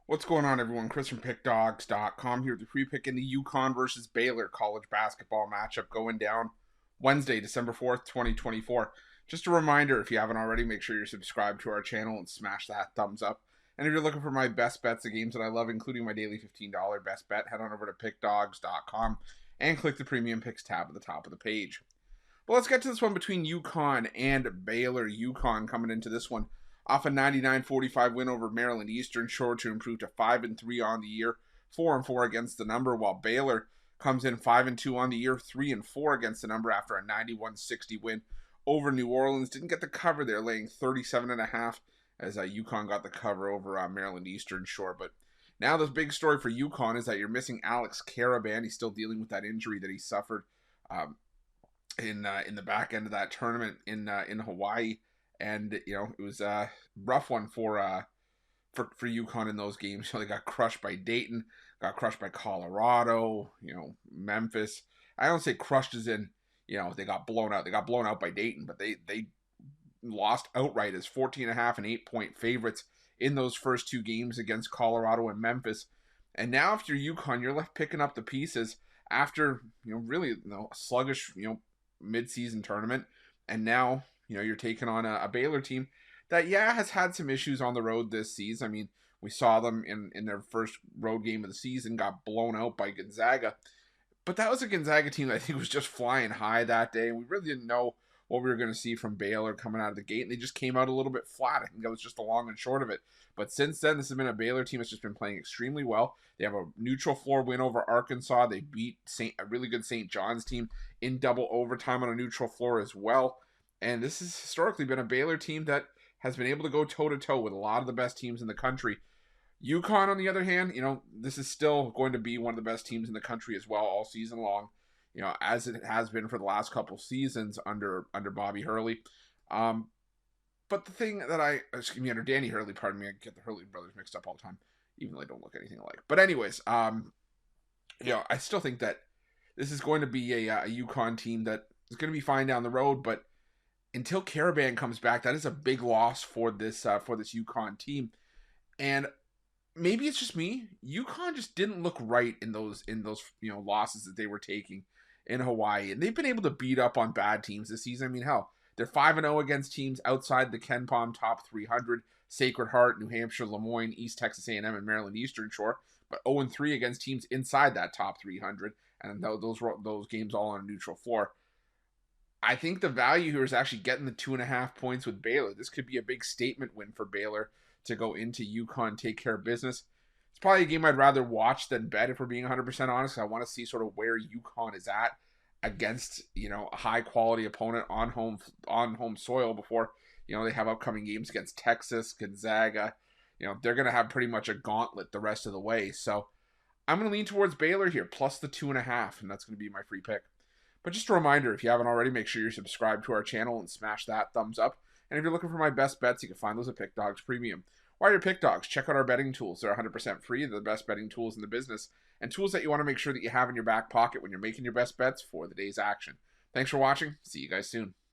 What's going on, everyone? Chris from Pickdawgz.com here with the free pick in the UConn versus Baylor college basketball matchup going down Wednesday, December 4th, 2024. Just a reminder, if you haven't already, make sure you're subscribed to our channel and smash that thumbs up. And if you're looking for my best bets, the games that I love, including my daily $15 best bet, head on over to Pickdawgz.com and click the Premium Picks tab at the top of the page. But let's get to this one between UConn and Baylor. UConn coming into this one off a 99-45 win over Maryland Eastern Shore to improve to 5-3 on the year, 4-4 against the number, while Baylor comes in 5-2 on the year, 3-4 against the number after a 91-60 win over New Orleans. Didn't get the cover there, laying 37.5 as UConn got the cover over Maryland Eastern Shore. But now the big story for UConn is that you're missing Alex Karaban. He's still dealing with that injury that he suffered in the back end of that tournament in Hawaii. And it was a rough one for UConn in those games. They got crushed by Dayton, got crushed by Colorado, Memphis. I don't say crushed as in they got blown out. They got blown out by Dayton, but they lost outright as 14.5 and 8-point favorites in those first two games against Colorado and Memphis. And now if you're UConn, you're left picking up the pieces after really a sluggish mid-season tournament, and now you're taking on a Baylor team that, has had some issues on the road this season. I mean, we saw them in their first road game of the season, got blown out by Gonzaga. But that was a Gonzaga team that I think was just flying high that day. We really didn't know what we were going to see from Baylor coming out of the gate, and they just came out a little bit flat. I think that was just the long and short of it. But since then, this has been a Baylor team that's just been playing extremely well. They have a neutral floor win over Arkansas. They beat a really good St. John's team in double overtime on a neutral floor as well. And this has historically been a Baylor team that has been able to go toe-to-toe with a lot of the best teams in the country. UConn, on the other hand, this is still going to be one of the best teams in the country as well all season long, as it has been for the last couple seasons under Bobby Hurley. But the thing that under Danny Hurley, pardon me, I get the Hurley brothers mixed up all the time, even though they don't look anything alike. But anyways, I still think that this is going to be a UConn team that is going to be fine down the road, but until Karaban comes back, that is a big loss for this UConn team. And maybe it's just me. UConn just didn't look right in those losses that they were taking in Hawaii, and they've been able to beat up on bad teams this season. I mean, hell, they're 5-0 against teams outside the Ken Palm top 300: Sacred Heart, New Hampshire, Lemoyne, East Texas A&M, and Maryland Eastern Shore. But 0-3 against teams inside that top 300, and those games all on a neutral floor. I think the value here is actually getting the 2.5 points with Baylor. This could be a big statement win for Baylor to go into UConn, take care of business. It's probably a game I'd rather watch than bet, if we're being 100% honest. I want to see sort of where UConn is at against a high quality opponent on home soil before they have upcoming games against Texas, Gonzaga. They're going to have pretty much a gauntlet the rest of the way. So I'm going to lean towards Baylor here, plus the 2.5, and that's going to be my free pick. But just a reminder, if you haven't already, make sure you're subscribed to our channel and smash that thumbs up. And if you're looking for my best bets, you can find those at Pick Dawgz Premium. While you're Pick Dawgz, check out our betting tools. They're 100% free. They're the best betting tools in the business, and tools that you want to make sure that you have in your back pocket when you're making your best bets for the day's action. Thanks for watching. See you guys soon.